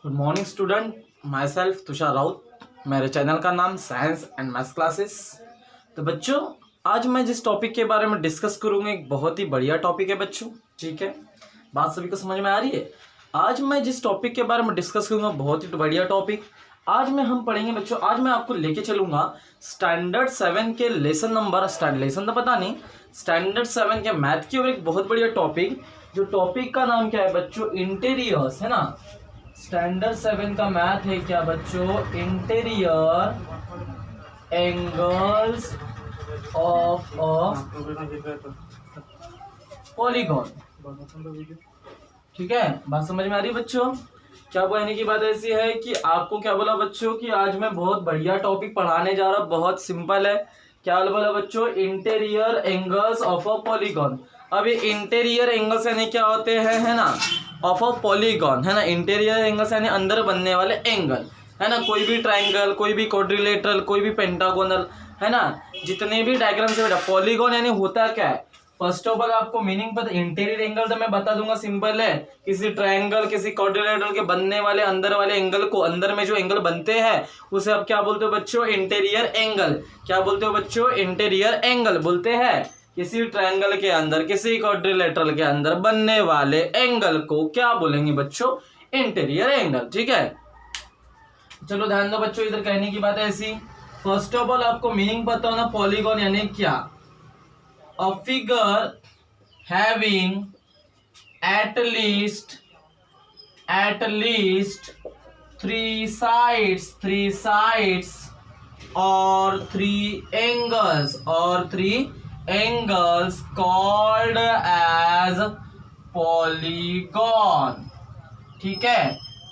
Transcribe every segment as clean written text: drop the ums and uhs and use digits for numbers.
Good morning student, my self Tushar Raut. मेरे channel का नाम साइंस एंड मैथ्स क्लासेस। तो बच्चों, आज मैं जिस टॉपिक के बारे में डिस्कस करूंगा एक बहुत ही बढ़िया टॉपिक है बच्चों। ठीक है, बात सभी को समझ में आ रही है। आज मैं जिस टॉपिक के बारे में डिस्कस करूंगा बहुत ही बढ़िया टॉपिक आज में हम पढ़ेंगे बच्चों। आज मैं आपको लेके चलूंगा स्टैंडर्ड 7 के लेसन नंबर लेसन तो पता नहीं, स्टैंडर्ड 7 के मैथ की और एक बहुत बढ़िया टॉपिक, जो टॉपिक का नाम क्या है बच्चों, इंटीरियर्स है ना। स्टैंडर्ड 7 का मैथ है क्या बच्चों, इंटीरियर एंगल्स ऑफ पॉलीगॉन। ठीक है, बात समझ में आ रही है बच्चों। क्या कहने की बात ऐसी है कि आपको क्या बोला बच्चों कि आज मैं बहुत बढ़िया टॉपिक पढ़ाने जा रहा हूँ, बहुत सिंपल है। क्या बोला बच्चों, interior angles of a polygon. अब ये इंटीरियर एंगल्स यानी क्या होते हैं, है ना, ऑफ अ पॉलीगॉन, है ना। इंटीरियर एंगल्स यानी अंदर बनने वाले एंगल, है ना। कोई भी ट्राइंगल, कोई भी क्वाड्रिलेटरल, कोई भी पेंटागोनल, है ना, जितने भी डायग्राम से बेटा। पॉलीगॉन यानी होता क्या है, फर्स्ट ऑफ ऑल आपको मीनिंग पता। इंटीरियर एंगल तो मैं बता दूंगा, सिंपल है। किसी ट्रायंगल, किसी क्वाड्रिलेटरल के बनने वाले अंदर वाले एंगल को, अंदर में जो एंगल बनते हैं उसे आप क्या बोलते हो बच्चों, इंटीरियर एंगल। क्या बोलते हो बच्चों, इंटीरियर एंगल बोलते हैं। किसी ट्रायंगल के अंदर, किसी क्वाड्रिलेटरल के अंदर बनने वाले एंगल को क्या बोलेंगे बच्चों, इंटीरियर एंगल। ठीक है, चलो ध्यान दो बच्चों, इधर कहने की बात है ऐसी। फर्स्ट ऑफ ऑल आपको मीनिंग पता होना, पॉलीगॉन यानी क्या। A figure having at least three sides or three angles called as polygon। ठीक है,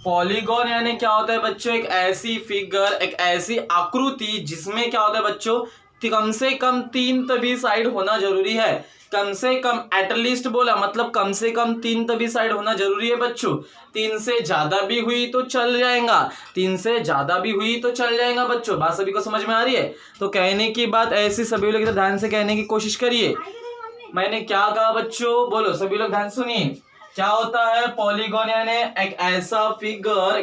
पॉलीगॉन यानी क्या होता है बच्चों, एक ऐसी फिगर, एक ऐसी आकृति जिसमें क्या होता है बच्चों, कम से कम 3 तभी साइड होना जरूरी है। कम से कम, एटलीस्ट बोला मतलब कम से कम 3 तभी साइड होना जरूरी है बच्चों। 3 से ज्यादा भी हुई तो चल जाएगा, 3 से ज्यादा भी हुई तो चल जाएगा बच्चों। बात सभी को समझ में आ रही है। तो कहने की बात ऐसी, सभी लोग इधर ध्यान से कहने की कोशिश करिए। मैंने क्या कहा बच्चों, बोलो सभी लोग ध्यान सुनिए। क्या होता है पॉलीगॉन यानी एक ऐसा फिगर,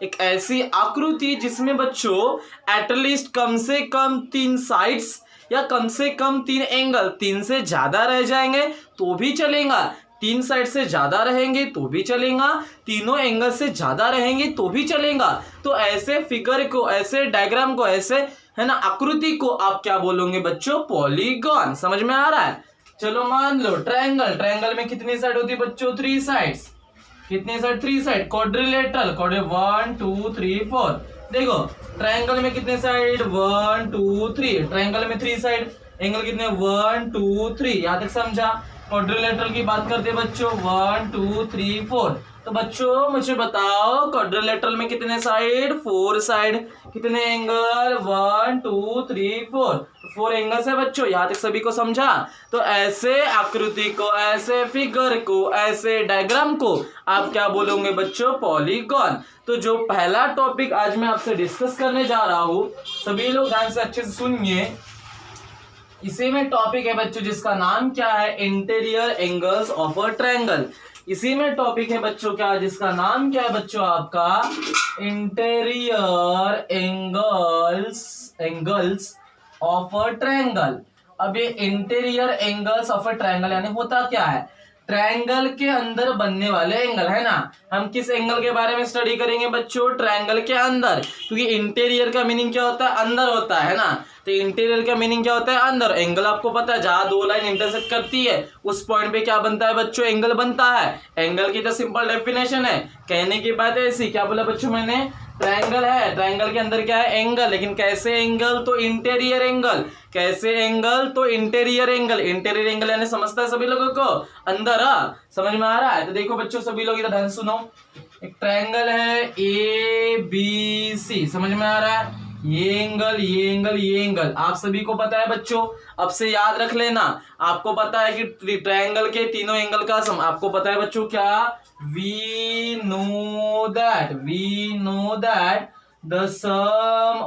एक ऐसी आकृति जिसमें बच्चों एटलीस्ट कम से कम 3 साइड्स या कम से कम 3 एंगल, 3 से ज्यादा रह जाएंगे तो भी चलेगा, 3 साइड से ज्यादा रहेंगे तो भी चलेगा, तीनों एंगल से ज्यादा रहेंगे तो भी चलेगा। तो ऐसे फिगर को, ऐसे डायग्राम को, ऐसे है ना आकृति को आप क्या बोलोगे बच्चों, पॉलीगॉन। समझ में आ रहा है। चलो मान लो ट्रायंगल, ट्रायंगल में कितनी साइड होती है बच्चों, 3 साइड्स। कितनी साइड, 3 साइड। क्वाड्रिलेटरल 1 2 3 4। देखो ट्रायंगल में कितने साइड, 1 2 3। ट्रायंगल में 3 साइड, एंगल कितने, 1 2 3। यहां तक समझा। क्वाड्रिलेटरल की बात करते बच्चों, 1 2 3 4। तो बच्चों मुझे बताओ क्वाड्रिलेटरल में कितने साइड, 4 साइड। कितने एंगल, 1 2 3 4। 4 एंगल्स है बच्चों। यहाँ तक सभी को समझा। तो ऐसे आकृति को, ऐसे फिगर को, ऐसे डायग्राम को आप क्या बोलोगे बच्चों, पॉलीगॉन। तो जो पहला टॉपिक आज मैं आपसे डिस्कस करने जा रहा हूं, सभी लोग ध्यान से अच्छे से सुनिए। इसी में टॉपिक है बच्चों जिसका नाम क्या है, interior angles of a triangle. इसी में टॉपिक है बच्चों क्या, जिसका नाम क्या है बच्चों आपका, interior angles of a triangle. अब ये interior angles of a triangle यानी होता क्या है, ट्रायंगल के अंदर बनने वाले एंगल, है ना। हम किस एंगल के बारे में स्टडी करेंगे बच्चों, ट्रायंगल के अंदर। क्योंकि इंटीरियर का मीनिंग क्या होता है, अंदर होता है ना। तो इंटीरियर का मीनिंग क्या होता है, अंदर। एंगल आपको पता है, जहां 2 लाइन इंटरसेक्ट करती है उस पॉइंट पे क्या बनता है बच्चों, एंगल बनता है। एंगल की तो सिंपल डेफिनेशन है। कहने की बात है ऐसी, क्या बोला बच्चों मैंने, ट्रायंगल है, ट्रायंगल के अंदर क्या है, एंगल। लेकिन कैसे एंगल, तो इंटीरियर एंगल। कैसे एंगल, तो इंटीरियर एंगल। इंटीरियर एंगल यानी समझता है सभी लोगों को, अंदर। समझ में आ रहा है। तो देखो बच्चों सभी लोग इधर ध्यान सुनो। एक ट्रायंगल है ABC, समझ में आ रहा है। ये एंगल, ये एंगल, ये एंगल आप सभी को पता है बच्चों। अब से याद रख लेना, आपको पता है कि ट्रायंगल के तीनों एंगल का सम आपको पता है बच्चों क्या, we know that the sum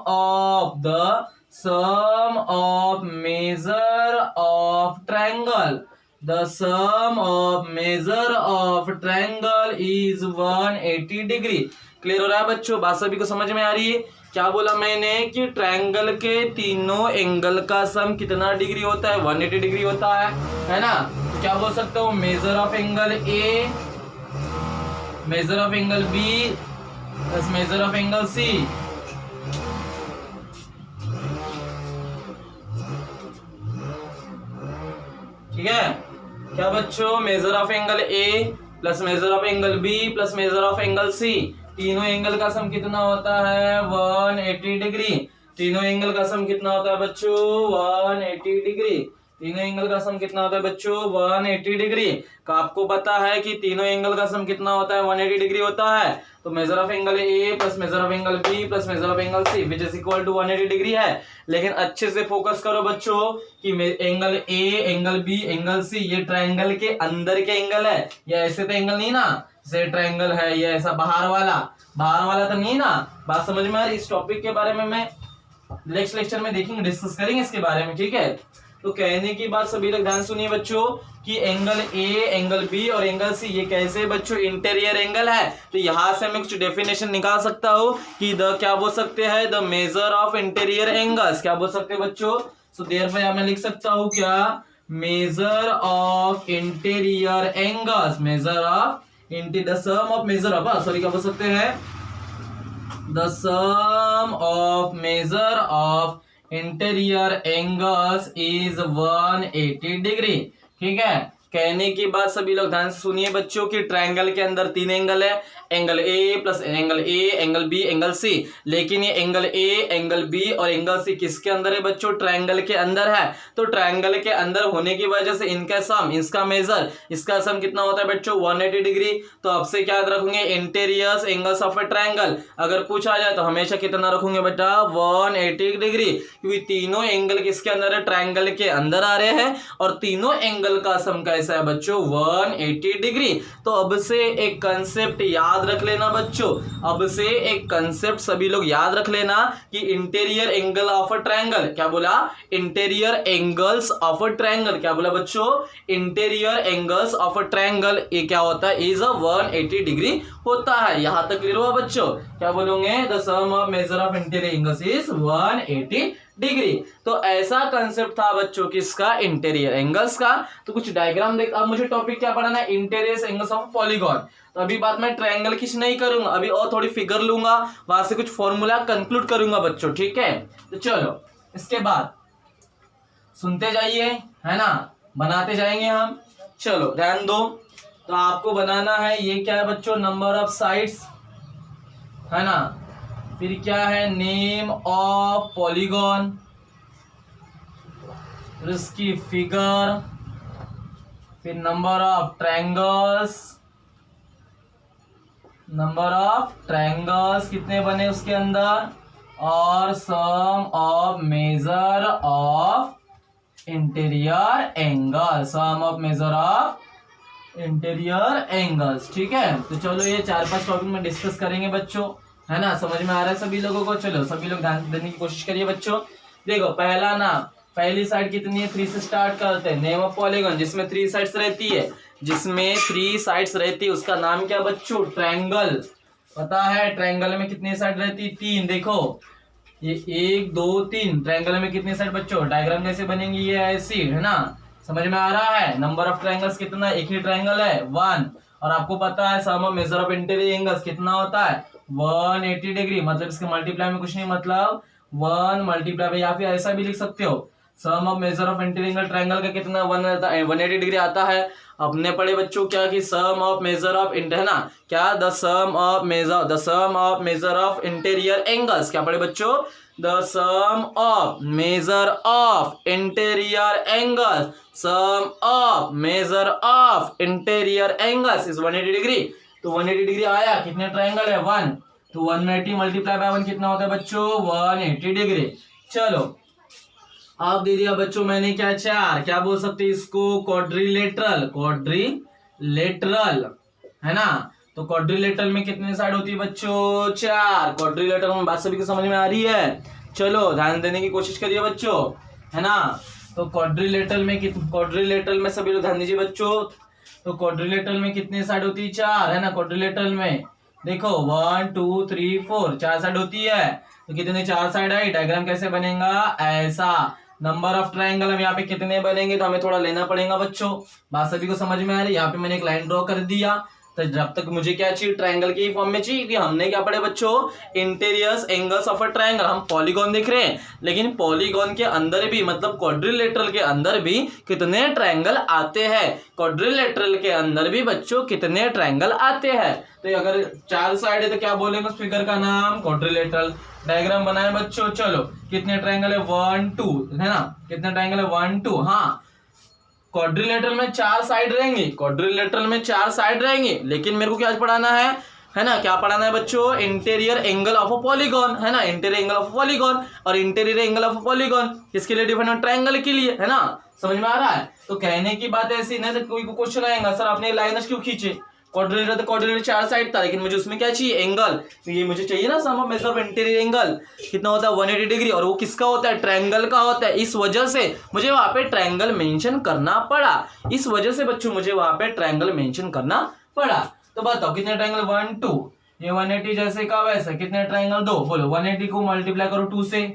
of measure of triangle, the sum of measure of triangle is 180 degree. Clear हो रहा है बच्चों? बात सभी को समझ में आ रही है? क्या बोला मैंने कि ट्रायंगल के तीनों एंगल का सम कितना डिग्री होता है? 180 डिग्री होता है ना? तो क्या बोल सकता हूँ? Measure of angle A, measure of angle B plus measure of angle C. ठीक है क्या बच्चों? Measure of angle A plus measure of angle B plus measure of angle C, तीनों एंगल का सम कितना होता है? 180 डिग्री। तीनों एंगल का सम कितना होता है बच्चों? 180 डिग्री। तीनों एंगल का सम कितना होता है बच्चों? 180 डिग्री। तो आपको पता है कि तीनों एंगल का सम कितना होता है? 180 डिग्री होता है। तो measure of angle A plus measure of angle B plus measure of angle C which is equal to 180 degree है। लेकिन अच्छे से फोकस करो बच्चों कि angle A, angle B, angle C ये ट्रायंगल के अंदर के एंगल है, या ऐसे तो एंगल नहीं ना, जैसे ट्रायंगल है ये ऐसा बाहर वाला तो नहीं ना। बात समझ में आ रही? इस टॉपिक के बारे में मैं नेक्स्ट लेक्चर में देखेंगे, डिस्कस करेंगे इसके बारे में। ठीक है तो कहने की बात सभी लोग ध्यान सुनिए बच्चों कि एंगल ए, एंगल बी और एंगल सी ये कैसे बच्चों इंटीरियर एंगल है। तो यहां से मैं कुछ डेफिनेशन निकाल सकता हूं कि द क्या बोल सकते हैं? The major of interior angles. क्या बोल सकते हैं बच्चों? सो देयरफॉर मैं लिख सकता हूं क्या? Measure of interior angles, measure of the sum of measure of sorry क्या बोल सकते हैं? The sum of measure of interior angles is 180 degree. ठीक है कहने की बात सभी लोग ध्यान से सुनिए बच्चों कि ट्रायंगल के अंदर तीन एंगल है, angle A plus angle A, angle B, angle C. लेकिन ये एंगल ए, एंगल बी और एंगल सी किसके अंदर है बच्चों? ट्रायंगल के अंदर है। तो ट्रायंगल के अंदर होने की वजह से इनका सम, इसका मेजर, इसका सम कितना होता है बच्चों? 180 डिग्री। तो अब से क्या रखूंगे? Interior angles of a triangle. अगर पूछा जाए तो हमेशा कितना रखूंगे बेटा? 180 डिग्री, क्योंकि तीनों एंगल किसके अंदर है? ट्रायंगल के अंदर आ रहे हैं और तीनों एंगल का सम कैसा है बच्चों? 180 डिग्री। तो अब से एक कंसेप्ट याद रख लेना बच्चों, अब से एक कंसेप्ट सभी लोग याद रख लेना कि interior angle of a triangle, क्या बोला? Interior angles of a triangle. क्या बोला बच्चों? Interior angles of a triangle ये क्या होता है? इज अ 180 डिग्री होता है। यहां तक क्लियर हुआ बच्चों? क्या बोलोगे? The sum of measure of interior angles is 180 degree. तो ऐसा कंसेप्ट था बच्चों किसका? इंटीरियर एंगल्स का। तो कुछ डायग्राम देख, अब मुझे टॉपिक क्या पढ़ाना है? Interior angles of polygon. तो अभी बात मैं ट्रायंगल की नहीं करूंगा, अभी और थोड़ी फिगर लूंगा, वहां से कुछ फॉर्मूला कंक्लूड करूंगा बच्चों। ठीक है तो चलो इसके बाद सुनते जाइए, है ना, बनाते जाएंगे हम। चलो ध्यान दो। तो आपको बनाना है ये क्या है बच्चों? नंबर ऑफ साइड्स, है ना, फिर क्या है? नेम ऑफ पॉलीगॉन, फिर इसकी फिगर, फिर number of triangles, number of triangles कितने बने उसके अंदर, और sum of measure of interior angle, sum of measure of interior angles. ठीक है तो चलो ये 4-5 टॉपिक में डिस्कस करेंगे बच्चों, है ना। समझ में आ रहा है सभी लोगों को? चलो सभी लोग ध्यान देने की कोशिश करिए बच्चों। देखो पहला ना, पहली साइड कितनी है? 3 से स्टार्ट करते हैं। नेम ऑफ पॉलीगॉन, जिसमें 3 साइड्स रहती है, जिसमें 3 साइड्स रहती है उसका नाम क्या बच्चों? ट्रायंगल। पता है ट्रायंगल में कितनी साइड रहती? 3। देखो ये 1 2 3। ट्रायंगल में कितनी साइड बच्चों? डायग्राम कैसे बनेंगी? ये ऐसी, है ना। समझ में आ रहा है? नंबर ऑफ ट्रायंगल्स कितना? एक ही ट्रायंगल है 1। और आपको पता है sum of measure of interior angles कितना होता है? 180 डिग्री। मतलब इसके मल्टीप्लाई में कुछ नहीं, मतलब 1 मल्टीप्लाई, या फिर ऐसा भी लिख सकते हो sum of measure of interior triangle का कितना 180 डिग्री आता है। अपने पढ़े बच्चों क्या कि सम ऑफ मेजर ऑफ, है ना, क्या? The sum of measure of interior angles. क्या पढ़े बच्चों? The sum of measure of interior angles, sum of measure of interior angles is 180 degree. तो 180 डिग्री आया। कितने ट्रायंगल है? 1। तो 180 मल्टीप्लाई बाय 1 कितना होता है बच्चों? 180 डिग्री। चलो आप दे दिया बच्चों मैंने क्या? 4। क्या बोल सकते हैं इसको? क्वाड्रिलेटरल। क्वाड्रिलेटरल, है ना। तो क्वाड्रिलेटरल में कितने साइड होती है बच्चों? 4। क्वाड्रिलेटरल में बात सभी को समझ में आ रही है? चलो ध्यान देने की कोशिश करिए बच्चों, है ना। तो क्वाड्रिलेटरल में सभी लोग ध्यान दीजिए बच्चों, तो क्वाड्रिलेटरल में कितने साइड होती है? 4 है ना। क्वाड्रिलेटरल में देखो 1 2 3 4 4 साइड होती है, तो कितने 4 साइड है? डायग्राम कैसे बनेगा? ऐसा। नंबर ऑफ ट्रायंगल हम यहाँ पे कितने बनेंगे तो हमें थोड़ा लेना पड़ेगा बच्चों। बात सभी को समझ में आ रही है? यहाँ पे मैंने एक लाइन ड्रॉ कर दिया, तो जब तक मुझे क्या चाहिए? ट्रायंगल की फॉर्म में चाहिए, कि हमने क्या पढ़े बच्चों? Interiors angles of a triangle. हम पॉलीगॉन देख रहे हैं, लेकिन पॉलीगॉन के अंदर भी मतलब क्वाड्रिलेटरल के अंदर भी कितने ट्रायंगल आते हैं? क्वाड्रिलेटरल के अंदर भी बच्चों कितने ट्रायंगल आते हैं? तो अगर 4 साइड है तो क्या बोलेंगे उस फिगर का नाम? क्वाड्रिलेटरल। डायग्राम बनाए बच्चों। चलो कितने ट्रायंगल है? 1 2 है ना। कितने ट्रायंगल है? 1 2। हाँ, क्वाड्रिलेटरल में 4 साइड रहेंगे, क्वाड्रिलेटरल में 4 साइड रहेंगे, लेकिन मेरे को क्या पढ़ाना है ना? क्या पढ़ाना है बच्चों? Interior angle of a polygon, है ना। इंटीरियर एंगल ऑफ पॉलीगॉन, और इंटीरियर एंगल ऑफ पॉलीगॉन किसके लिए? डिफाइन ट्रायंगल के लिए, है ना। समझ में आ रहा है? तो कहने की बात ऐसी नहीं, तो कोई को क्वेश्चन आएगा, सर आपने लाइनस क्यों खींचे? क्वाड्रिलेटरल तो क्वाड्रिलेटरल 4 साइड था, लेकिन मुझे उसमें क्या चाहिए? एंगल। तो ये मुझे चाहिए ना sum of measure of interior angle कितना होता है? 180 डिग्री, और वो किसका होता है? ट्रायंगल का होता है। इस वजह से मुझे वहां पे ट्रायंगल मेंशन करना पड़ा, इस वजह से बच्चों मुझे वहां पे ट्रायंगल मेंशन करना पड़ा। तो बताओ कितने ट्रायंगल? 1 2, ये 180 जैसे का वैसे। कितने ट्रायंगल? 2। बोलो 180 को मल्टीप्लाई करो 2 से,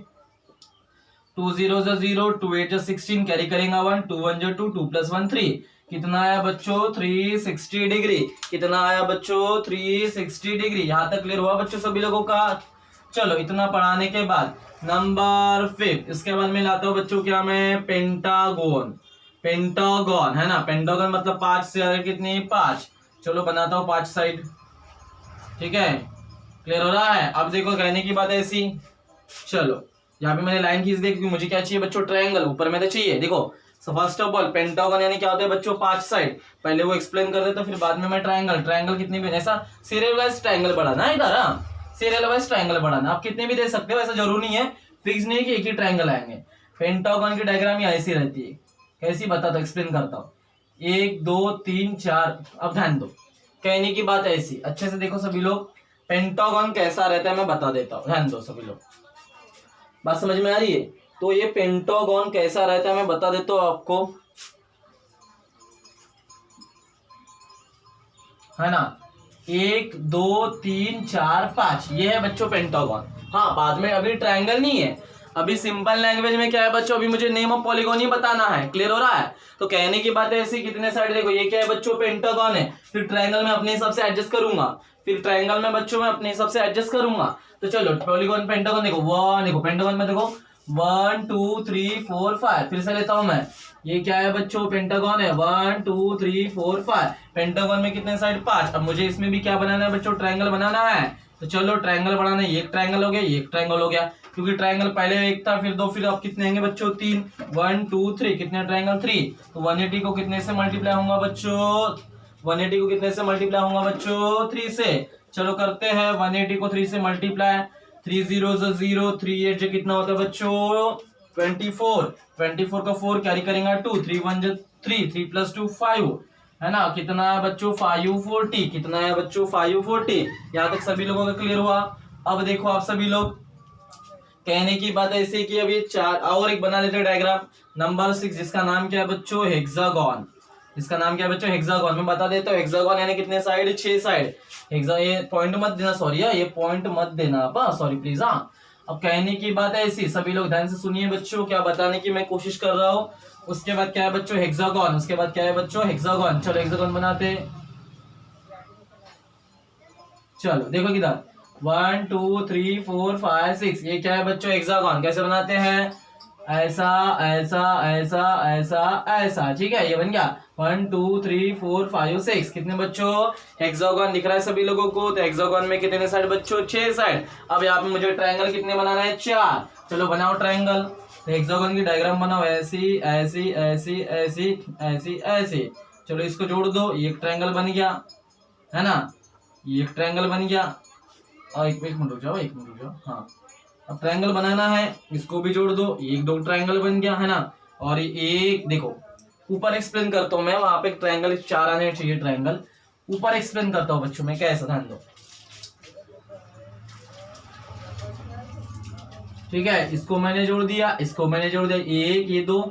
2 0 0, 2 8 16, कैरी करेंगे 1, 2 1 2, 2 + 1 3। कितना आया बच्चों? 360 डिग्री। कितना आया बच्चों? 360 डिग्री। यहां तक क्लियर हुआ बच्चों सभी लोगों का? चलो इतना पढ़ाने के बाद नंबर 5, इसके बाद में लाता हूं बच्चों क्या मैं? पेंटागोन। पेंटागोन है ना। पेंटागोन मतलब 5 से आगे कितनी? 5। चलो बनाता हूं 5 साइड। ठीक है, क्लियर हो रहा है? अब देखो कहने की बात ऐसी, चलो यहाँ पे मैंने लाइन खींच दी, क्योंकि मुझे क्या चाहिए बच्चों? ट्रायंगल। ऊपर में तो चाहिए। देखो फर्स्ट ऑफ ऑल पेंटागन यानी क्या होता है बच्चों? 5 साइड। पहले वो एक्सप्लेन कर देता, फिर बाद में मैं ट्रायंगल। ट्रायंगल कितनी भी, ऐसा सीरियल वाइज ट्रायंगल बढ़ाना है इधर। हाँ, सीरियल वाइज ट्रायंगल बढ़ाना, आप कितने भी दे सकते हो, ऐसा जरूरी नहीं है, फिक्स नहीं कि एक ही ट्रायंगल आएंगे। पेंटागन की डायग्राम ऐसी रहती है। कैसी बताता हूँ, एक्सप्लेन करता हूँ। 1 2 3 4। अब ध्यान दो, कहने की बात ऐसी, अच्छे से देखो सभी लोग। पेंटागन कैसा रहता है मैं बता देता हूँ, ध्यान दो सभी लोग। बात समझ में आ रही है? तो ये पेंटागन कैसा रहता है मैं बता देता हूँ आपको, है ना। 1 2 3 4 5, ये है बच्चों पेंटागन। हाँ, बाद में अभी ट्रायंगल नहीं है, अभी सिंपल लैंग्वेज में क्या है बच्चों? अभी मुझे नेम ऑफ पॉलीगॉन ही बताना है। क्लियर हो रहा है? तो कहने की बात है ऐसी, कितने साइड देखो, ये क्या है बच्चों? पेंटागन है। फिर ट्रायंगल में अपने हिसाब से एडजस्ट करूंगा, फिर ट्रायंगल में बच्चों मैं अपने हिसाब से एडजस्ट करूंगा। तो चलो पॉलीगॉन पेंटागन देखो, वन देखो, पेंटागन में देखो 1 2 3 4 5। फिर से लेता हूं मैं, ये क्या है बच्चों? पेंटागन है। 1 2 3 4 5। पेंटागन में कितने साइड? 5। अब मुझे इसमें भी क्या बनाना है बच्चों? ट्रायंगल बनाना है। तो चलो ट्रायंगल बनाना है। एक ट्रायंगल हो गया, एक ट्रायंगल हो गया, क्योंकि ट्रायंगल पहले एक था, फिर 2, फिर अब कितने होंगे बच्चों? 3। 1 2 3। कितने ट्रायंगल? 3। तो 180 को कितने से मल्टीप्लाई होगा बच्चों? 180 को कितने से मल्टीप्लाई होगा बच्चों? 3 से। चलो करते हैं 180 को 3 से मल्टीप्लाई। 3 0 0, 3 8 कितना होता है बच्चों? 24। 24 का 4 कैरी करेंगे 2, 3 1 3, 3 + 2 5, है ना। कितना है बच्चों? 540। कितना है बच्चों? 540। यहाँ तक सभी लोगों का क्लियर हुआ? अब देखो आप सभी लोग, कहने की बात ऐसे कि अभी 4 और एक बना लेते हैं डायग्राम। नंबर 6, जिसका नाम क्या है बच्चों? हेक्सागोन। इसका नाम क्या है बच्चों? हेक्सागोन। मैं बता देता हूँ, हेक्सागोन यानी कितने साइड? 6 साइड। ये पॉइंट मत देना, सॉरी, ये पॉइंट मत देना आप, सॉरी प्लीज। हाँ, अब कहने की बात है ऐसी, सभी लोग ध्यान से सुनिए बच्चों, क्या बताने की मैं कोशिश कर रहा हूँ। उसके बाद क्या है बच्चों? हेक्सागोन। उसके बाद क्या है बच्चों? हेक्सागोन। चलो हेक्सागोन बनाते। चलो देखो किधर, 1 2 3 4 5 6, ये क्या है बच्चों? हेक्सागोन। कैसे बनाते हैं? ऐसा ऐसा ऐसा ऐसा ऐसा, ठीक है, ये बन गया 1 2 3 4 5 6। कितने बच्चों? हेक्सागोन दिख रहा है सभी लोगों को? तो हेक्सागोन में कितने साइड बच्चों? 6 साइड। अब यहाँ पे मुझे ट्रायंगल कितने बनाना है? 4। चलो बनाओ ट्रायंगल। तो हेक्सागोन की डायग्राम बनाओ, ऐसी ऐसी ऐसी ऐसी ऐसी ऐसी। चलो इसको जोड़ दो, एक ट्रायंगल बन गया, है ना, ये एक ट्रायंगल बन गया। और एक मिनट रुक जाओ, एक मिनट रुक जाओ। हाँ, अब ट्रायंगल बनाना है, इसको भी जोड़ दो, एक 2 ट्रायंगल बन गया, है ना। और एक देखो, ऊपर एक्सप्लेन करता हूं मैं, वहां पे ट्रायंगल 4 आने चाहिए ट्रायंगल। ऊपर एक्सप्लेन करता हूं बच्चों मैं, कैसा, ध्यान दो। ठीक है, इसको मैंने जोड़ दिया, इसको मैंने जोड़ दिया, एक, ये 2,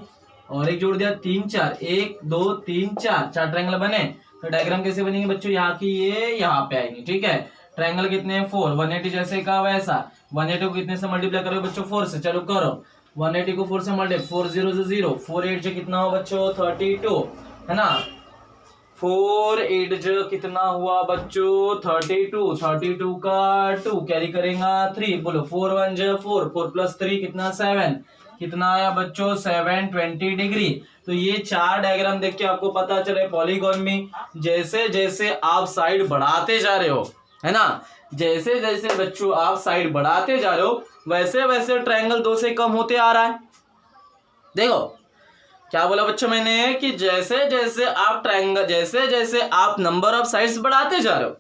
और एक जोड़ दिया 3 4, 1 2 3 4, 4 ट्रायंगल बने। तो डायग्राम कैसे बनेंगे बच्चों, यहाँ की ये यहाँ पे आएंगे, ठीक है। ट्रायंगल कितने हैं 4, 180 जैसे का वैसा। 180 को कितने से मल्टीप्लाई करोगे बच्चों 4 से, चलो करो। 180 को 4 से मल्टीप्लाई, 4 0 से 0, 4 8 जो कितना हो बच्चों 32, है ना। 4 8 जो कितना हुआ बच्चों 32, 32 का 2 कैरी करेगा 3, बोलो 4 1 जो 4, 4 प्लस 3 कितना 7, कितना आया बच्चों 720 डिग्री। तो ये 4 डायग्राम देख के आपको पता चले पॉलीगॉन में जैसे जैसे आप साइड बढ़ाते जा रहे हो, है ना, जैसे जैसे बच्चों आप साइड बढ़ाते जा रहे हो वैसे वैसे ट्रायंगल 2 से कम होते आ रहा है। देखो क्या बोला बच्चों मैंने कि जैसे जैसे आप ट्रायंगल, जैसे जैसे आप नंबर ऑफ साइड्स बढ़ाते जा रहे हो,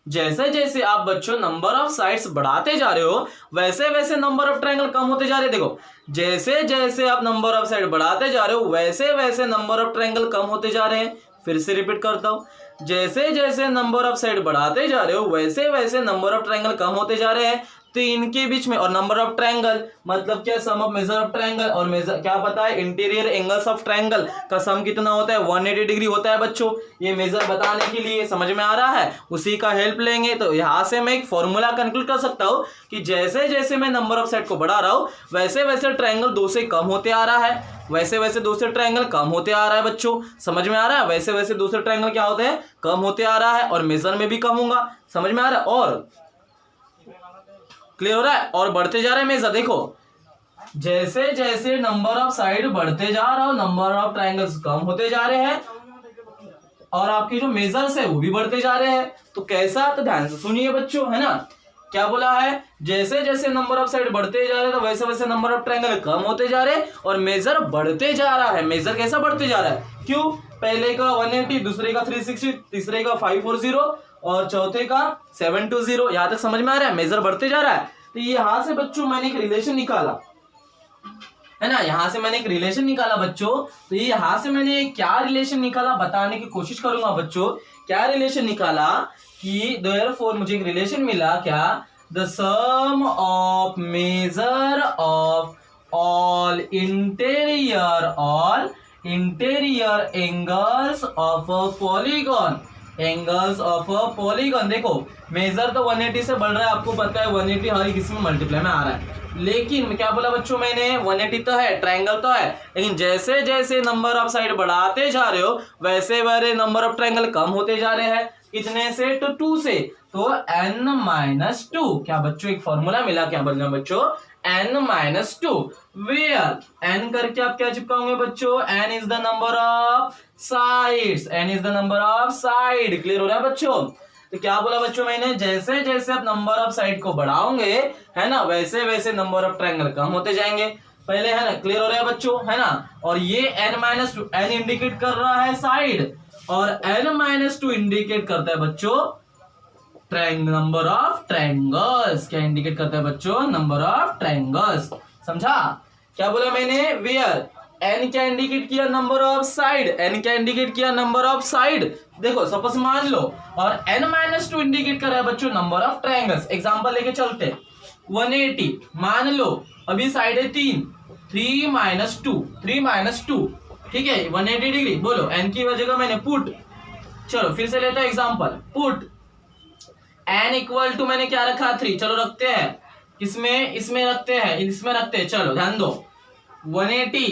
जैसे जैसे आप बच्चों नंबर ऑफ साइड्स बढ़ाते जा रहे हो वैसे वैसे नंबर ऑफ ट्रायंगल कम होते जा रहे हैं। देखो जैसे जैसे आप नंबर ऑफ साइड बढ़ाते जा रहे हो वैसे वैसे नंबर ऑफ ट्रायंगल कम होते जा रहे हैं। फिर से रिपीट करता हूं, जैसे जैसे नंबर ऑफ साइड बढ़ाते जा रहे हो वैसे वैसे नंबर ऑफ ट्रायंगल कम होते जा रहे हैं। तो इनके बीच में, और नंबर ऑफ ट्रायंगल मतलब क्या, सम ऑफ मेजर ऑफ ट्रायंगल, और मेजर क्या पता है इंटीरियर एंगल्स ऑफ ट्रायंगल का सम कितना होता है 180 डिग्री होता है बच्चों। ये मेजर बताने के लिए समझ में आ रहा है, उसी का हेल्प लेंगे। तो यहाँ से मैं एक फॉर्मूला कंक्लूड कर सकता हूँ कि जैसे जैसे मैं नंबर ऑफ साइड को बढ़ा रहा हूँ वैसे वैसे ट्रायंगल 2 से कम होते आ रहा है, वैसे वैसे 2 से ट्रायंगल कम होते आ रहा है बच्चों। समझ में आ रहा है, वैसे वैसे 2 से ट्रायंगल क्या होते हैं कम होते आ रहा है, और मेजर में भी कम होगा। समझ में आ रहा है, और क्लियर हो रहा है, और बढ़ते जा रहे हैं मेजर। देखो जैसे जैसे नंबर ऑफ साइड बढ़ते जा रहा हो नंबर ऑफ ट्रायंगल्स कम होते जा रहे हैं, और आपके जो मेजर्स है वो भी बढ़ते जा रहे हैं। तो कैसा, तो ध्यान से सुनिए बच्चों, है ना। क्या बोला है, जैसे जैसे नंबर ऑफ साइड बढ़ते जा रहे हैं तो वैसे वैसे नंबर ऑफ ट्रायंगल कम होते जा रहे हैं, और मेजर बढ़ते जा रहा है। मेजर कैसा बढ़ते जा रहा है, क्यों, पहले का 180, दूसरे का 360, तीसरे का 540 और चौथे का 720। यहां तक समझ में आ रहा है, मेजर बढ़ते जा रहा है। तो यहां से बच्चों मैंने एक रिलेशन निकाला, है ना, यहां से मैंने एक रिलेशन निकाला बच्चों। तो ये यहां से मैंने क्या रिलेशन निकाला बताने की कोशिश करूंगा बच्चों। क्या रिलेशन निकाला कि देयरफॉर मुझे एक रिलेशन मिला, क्या, the sum of measure of all interior angles of a polygon, angles of a polygon. देखो मेजर तो 180 से बढ़ रहा है, आपको पता है 180 हर किसी में मल्टीप्लाई में आ रहा है, लेकिन क्या बोला बच्चों मैंने 180 तो है, ट्रायंगल तो है, लेकिन जैसे जैसे नंबर ऑफ साइड बढ़ाते जा रहे हो वैसे वैसे नंबर ऑफ ट्रायंगल कम होते जा रहे हैं। कितने से, तो 2 से। तो n-2, क्या बच्चों एक फॉर्मूला मिला, क्या बोलना बच्चों, n-2, वेयर n करके आप क्या चिपकाओगे बच्चों, n is the number of sides, n is the number of side. Clear हो रहा है बच्चों। तो क्या बोला बच्चों मैंने, जैसे जैसे आप नंबर ऑफ साइड को बढ़ाओगे, है ना, वैसे वैसे नंबर ऑफ ट्रायंगल कम होते जाएंगे पहले, है ना। क्लियर हो रहा है बच्चों, है ना। और ये n-2, n इंडिकेट कर रहा है साइड, और n-2 इंडिकेट करता है बच्चों ट्रायंगल, नंबर ऑफ ट्रायंगल्स। क्या इंडिकेट करता है बच्चों, नंबर ऑफ ट्रायंगल्स। समझा, क्या बोला मैंने, वेयर n क्या इंडिकेट किया, नंबर ऑफ साइड, n क्या इंडिकेट किया, नंबर ऑफ साइड। देखो सपोज मान लो, और n-2 इंडिकेट कर रहा है बच्चों नंबर ऑफ ट्रायंगल्स। एग्जांपल लेके चलते, 180 मान लो, अभी साइड है 3, 3 - 2, ठीक है, 180 डिग्री। बोलो n की वजह का मैंने पुट, चलो फिर से लेते हैं example, put n equal to मैंने क्या रखा 3, चलो रखते हैं, इसमें रखते हैं, इसमें रखते हैं, चलो ध्यान दो, 180,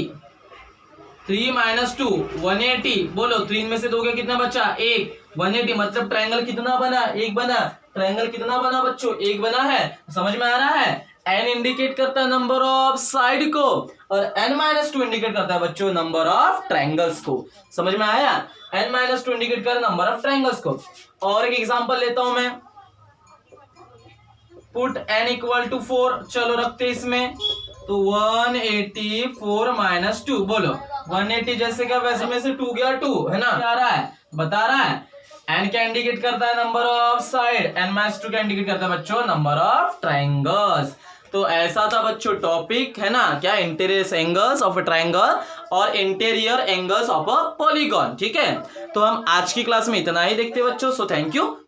3 - 2, 180, बोलो 3 में से 2 के कितना बचा, 1, 180 मतलब ट्रायंगल कितना बना, 1 बना। ट्रायंगल कितना बना बच्चों, 1 बना है। समझ में आ रहा है, n इंडिकेट करता है नंबर ऑफ साइड को, और n-2 इंडिकेट करता है बच्चों नंबर ऑफ ट्रायंगल्स को। समझ में आया, n-2 इंडिकेट कर नंबर ऑफ ट्रायंगल्स को। और एक एग्जांपल लेता हूं मैं, पुट n इक्वल टू 4, चलो रखते इसमें, तो 180 4 - 2, बोलो 180 जैसे क्या वैसे में से 2 गया 2, है ना, क्या आ रहा है, बता रहा है। n क्या इंडिकेट करता है, नंबर ऑफ साइड, n-2 क्या इंडिकेट करता है बच्चों, नंबर ऑफ ट्रायंगल्स। तो ऐसा था बच्चों टॉपिक, है ना, क्या, interior angles of a triangle और interior angles of a polygon. ठीक है, तो हम आज की क्लास में इतना ही देखते बच्चों। So thank you.